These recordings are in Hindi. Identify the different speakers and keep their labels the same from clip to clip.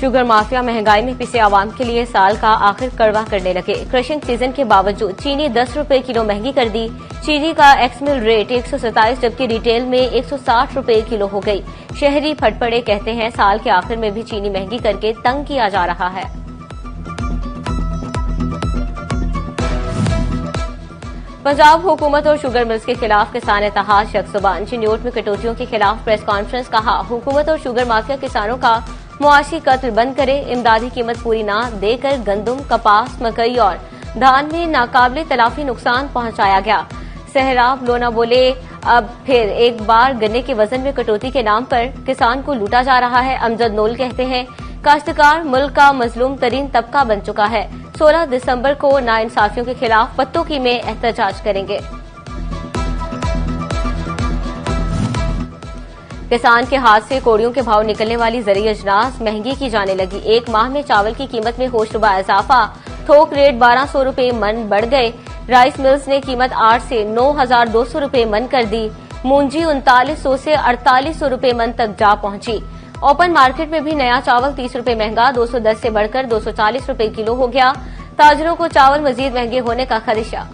Speaker 1: शुगर माफिया महंगाई में पिसे आवाम के लिए साल का आखिर कड़वा करने लगे। क्रशिंग सीजन के बावजूद चीनी 10 रुपए किलो महंगी कर दी। चीनी का एक्समिल रेट 127 जबकि रिटेल में 160 रुपए किलो हो गई। शहरी फटपड़े कहते हैं साल के आखिर में भी चीनी महंगी करके तंग किया जा रहा है। पंजाब हुकूमत और शुगर मिल्स के खिलाफ किसान इत्तेहाद शख्सुबान। चिन्योट में कटौतियों के खिलाफ प्रेस कॉन्फ्रेंस। कहा हुकूमत और शुगर माफिया किसानों का मुआशी कत्ल बंद करे। इमदादी कीमत पूरी न देकर गंदम, कपास, मकई और धान में नाकाबिले तलाफी नुकसान पहुंचाया गया। सहराब लोना बोले अब फिर एक बार गन्ने के वजन में कटौती के नाम पर किसान को लूटा जा रहा है। अमजद नोल कहते हैं काश्तकार मुल्क का मजलूम तरीन तबका बन चुका है। 16 दिसंबर को नाइंसाफियों के खिलाफ पत्तोकी में एहतजाज करेंगे। किसान के हाथ से कोड़ियों के भाव निकलने वाली ज़रूरी अजनास महंगी की जाने लगी। एक माह में चावल की कीमत में होशरुबा इजाफा। थोक रेट 1200 रुपए मन बढ़ गए। राइस मिल्स ने कीमत 8 से 9,200 रुपए मन कर दी। मूंजी 3900 से 4800 रुपए मन तक जा पहुंची। ओपन मार्केट में भी नया चावल 30 रुपए महंगा 210 से बढ़कर 240 रुपए किलो हो गया। ताजरों को चावल मजीद महंगे होने का खदशा।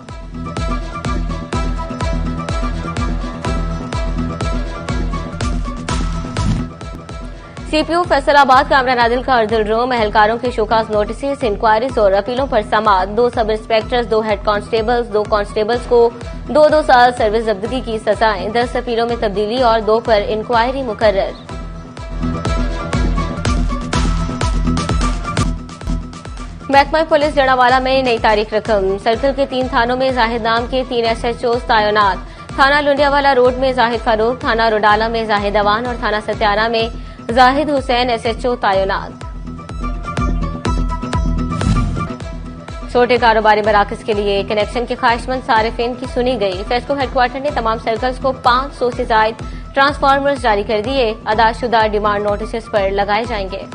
Speaker 1: सीपीओ फैसलाबाद का अमरा नादिल का अर्जुल रोम। एहलकारों के शोकाज नोटिस, इंक्वायरीज और अपीलों पर समाअत। 2 सब इंस्पेक्टर्स, 2 हेड कांस्टेबल्स, 2 कांस्टेबल्स को 2-2 साल सर्विस जब्दगी की सजाएं। 10 अपीलों में तब्दीली और 2 पर इंक्वायरी मुकर्रर। महकमा पुलिस जड़ावाला में नई तारीख रकम। सर्कल के 3 थानों में जाहिद नाम के 3 SHO तैनात। थाना लुंडियावाला रोड में जाहिद फारूक, थाना रोडाला में जाहिद अवान और थाना सत्याना में जाहिद हुसैन SHO तैनात। छोटे कारोबारी मराकज के लिए कनेक्शन के ख्वाहिशमंद सारिफिन की सुनी गई। फेस्को हेडक्वार्टर ने तमाम सर्कल्स को 500 से ज्यादा ट्रांसफार्मर्स जारी कर दिए। अदाशुदा डिमांड नोटिस पर लगाए जाएंगे।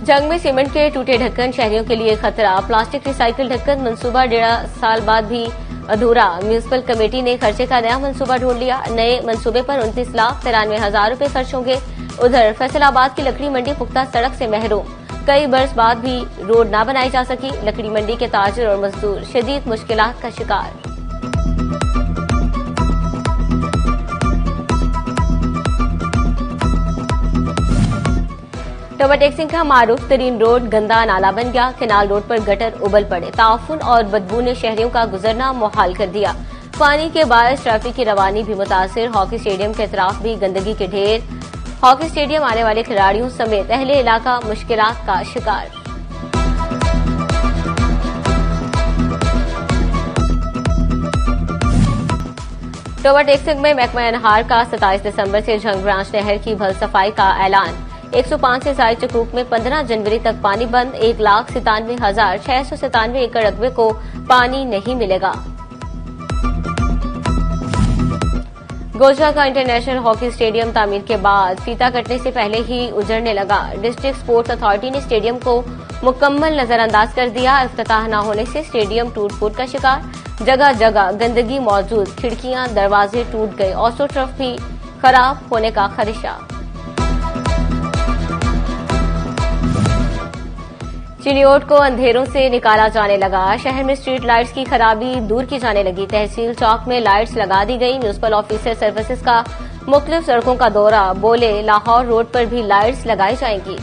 Speaker 1: जंग में सीमेंट के टूटे ढक्कन शहरियों के लिए खतरा। प्लास्टिक रिसाइकिल ढक्कन मंसूबा 1.5 साल बाद भी अधूरा। म्यूनिसिपल कमेटी ने खर्चे का नया मंसूबा ढूंढ लिया। नए मंसूबे पर 29,93,000 रुपए खर्च होंगे। उधर फैसलाबाद की लकड़ी मंडी पुख्ता सड़क से महरूम। कई बरस बाद भी रोड न बनाई जा सकी। लकड़ी मंडी के ताजिर और मजदूर शदीद मुश्किलात का शिकार। टोबा टेक्सिंग का मारूफ तरीन रोड गंदा नाला बन गया। केनाल रोड पर गटर उबल पड़े। ताउफुन और बदबू ने शहरियों का गुजरना मुहाल कर दिया। पानी के बायस ट्रैफिक की रवानी भी मुतासिर। हॉकी स्टेडियम के अतराफ भी गंदगी के ढेर। हॉकी स्टेडियम आने वाले खिलाड़ियों समेत अहले इलाका मुश्किलात का शिकार। टोबा टेक्सिंग में महकमा अनहार का 27 दिसंबर से झंग ब्रांच नहर की भल सफाई का ऐलान। 105 से जायद चकूक में 15 जनवरी तक पानी बंद। 1,97,697 एकड़ रकबे को पानी नहीं मिलेगा। गोजरा का इंटरनेशनल हॉकी स्टेडियम तामीर के बाद फीता कटने से पहले ही उजड़ने लगा। डिस्ट्रिक्ट स्पोर्ट्स अथॉरिटी ने स्टेडियम को मुकम्मल नजरअंदाज कर दिया। इफ्तिताह न होने से स्टेडियम टूट फूट का शिकार। जगह जगह गंदगी मौजूद। खिड़कियां दरवाजे टूट गए। ऑस्ट्रोटर्फ भी खराब होने का खदशा। चिन्योट को अंधेरों से निकाला जाने लगा। शहर में स्ट्रीट लाइट्स की खराबी दूर की जाने लगी। तहसील चौक में लाइट्स लगा दी गई। म्यूनिसिपल ऑफिसर सर्विसेज का मुख्तलिफ सड़कों का दौरा। बोले लाहौर रोड पर भी लाइट्स लगाई जाएंगी।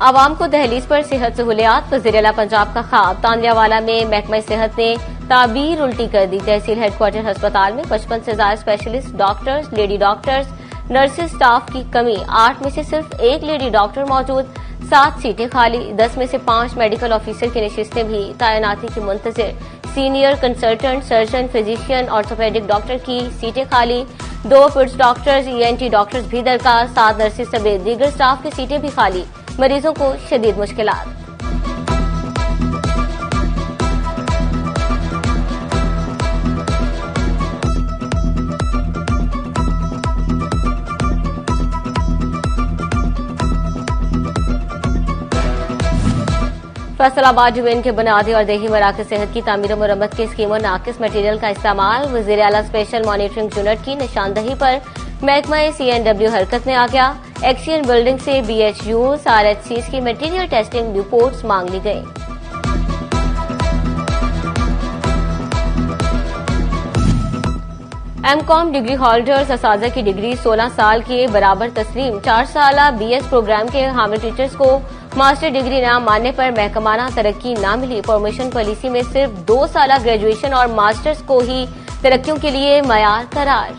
Speaker 1: आवाम को दहलीज पर सेहत सहूलियात। वज़ीर आला पंजाब का ख्वाब। तांदियावाला में महकमा सेहत ने ताबीर उल्टी कर दी। तहसील हेडक्वार्टर अस्पताल में 55 से ज्यादा specialist doctors, lady doctors, nurses staff की कमी। 8 में से सिर्फ 1 लेडी डॉक्टर मौजूद। 7 सीटें खाली। 10 में से 5 मेडिकल ऑफिसर की नशिस्तें भी तैनाती की मुंतजिर। Senior consultant, surgeon, physician, orthopaedic doctor की सीटें खाली। 2 पिट्स डॉक्टर्स, ENT डॉक्टर्स भी दरकार। 7 नर्सेज समेत दीगर स्टाफ की सीटें भी खाली। मरीजों को शदीद मुश्किलात। फैसलाबाद डिवीजन के बुनियादी और देही मराकज सेहत की तामीर मरम्मत की स्कीमों नाकिस मटीरियल का इस्तेमाल। वज़ीर आला स्पेशल मॉनिटरिंग यूनिट की निशानदही पर महकमा CNW हरकत में आ गया। एक्सियन बिल्डिंग से BHUs RHCs की मटीरियल टेस्टिंग रिपोर्ट्स मांग ली गई। MCOM डिग्री होल्डर्स असातिज़ा की डिग्री 16 साल के बराबर तस्लीम। 4 साल BS प्रोग्राम के हामिल टीचर्स को मास्टर डिग्री न मानने पर महकमाना तरक्की न मिली। फॉर्मेशन पॉलिसी में सिर्फ 2 साल ग्रेजुएशन और मास्टर्स को ही तरक्कियों के लिए मयार करार।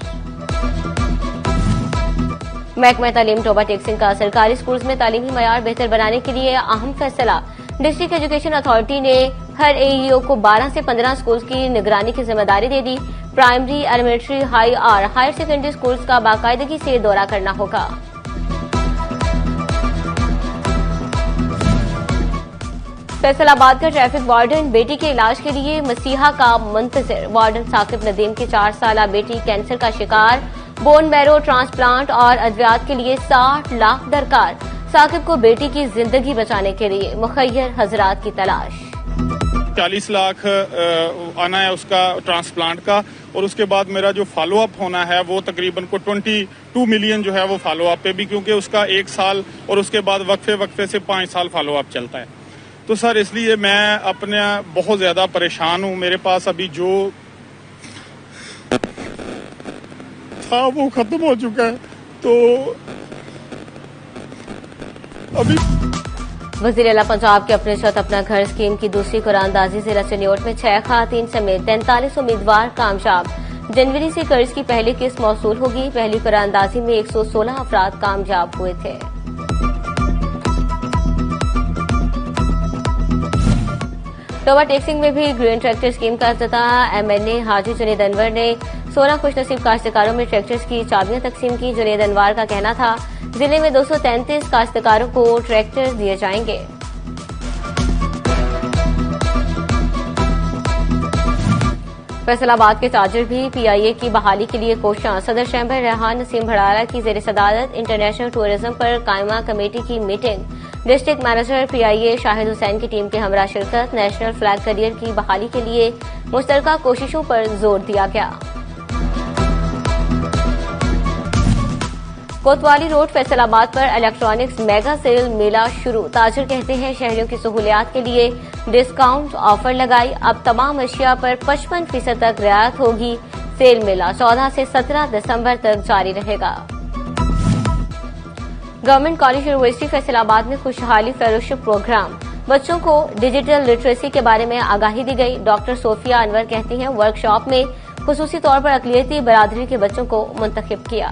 Speaker 1: महकमा तालीम टोबा टेक्सिंग का सरकारी स्कूल्स में तालीमी मयार बेहतर बनाने के लिए अहम फैसला। डिस्ट्रिक्ट एजुकेशन अथॉरिटी ने हर AEO को 12 से 15 स्कूल्स की निगरानी की जिम्मेदारी दे दी। प्राइमरी, एलिमेंट्री, हाई और हायर सेकेंडरी स्कूल्स का बाकायदगी से दौरा करना होगा। फैसलाबाद का ट्रैफिक वार्डन बेटी के इलाज के लिए मसीहा का मुंतजिर। वार्डन साकिब नदीम की 4 साल बेटी कैंसर का शिकार। बोन मैरो ट्रांसप्लांट और अद्वियात के लिए 60 लाख दरकार। साकिब को बेटी की जिंदगी बचाने के लिए मुखय्यर हजरात की तलाश।
Speaker 2: 40 लाख आना है उसका ट्रांसप्लांट का, और उसके बाद मेरा जो फॉलो अप होना है वो तकरीबन को 22 मिलियन जो है वो फॉलो अप पे भी, क्योंकि उसका 1 साल और उसके बाद वक्फे से 5 साल फॉलो अप चलता है। तो सर इसलिए मैं अपने बहुत ज्यादा परेशान हूँ। मेरे पास अभी जो था वो खत्म हो चुका है, तो अभी
Speaker 1: वज़ीर आला पंजाब के अपने छत अपना घर स्कीम की दूसरी कुरानदाजी जिला चनियोट में 6 खातून समेत 43 उम्मीदवार कामयाब। जनवरी से कर्ज की पहली किस्त मौसूल होगी। पहली कुरानदाजी में 116 अफराद कामयाब हुए थे। टोबा टेक्सिंग में भी ग्रीन ट्रैक्टर स्कीम का इफ्तिताह। MNA हाजी जुनेद अनवर ने 16 खुशनसीब काश्तकारों में ट्रैक्टर्स की चाबियां तकसीम की। जुनेद अनवर का कहना था जिले में 233 काश्तकारों को ट्रैक्टर दिए जाएंगे। फैसलाबाद के ताजिर भी PIA की बहाली के लिए कोशां। सदर चैम्बर रेहान नसीम भड़ाला की जेर सदारत इंटरनेशनल टूरिज्म पर कायमा कमेटी की meeting. District manager PIA Shahid Hussain की टीम के हमरा शिरकत। नेशनल फ्लैग करियर की बहाली के लिए मुश्तरका कोशिशों पर जोर दिया गया। कोतवाली रोड फैसलाबाद पर इलेक्ट्रॉनिक्स मेगा सेल मेला शुरू। ताजिर कहते हैं शहरियों की सहूलियात के लिए डिस्काउंट ऑफर लगाई। अब तमाम अशिया पर 55% तक रियायत होगी। सेल मेला 14 से 17 दिसंबर तक जारी रहेगा। गवर्नमेंट कॉलेज यूनिवर्सिटी फैसलाबाद में खुशहाली फेलोशिप प्रोग्राम। बच्चों को डिजिटल लिटरेसी के बारे में आगाही दी गई। डॉक्टर सोफिया अनवर कहती हैं वर्कशॉप में खुसूसी तौर पर अकलियती बरादरी के बच्चों को मुंतखब किया।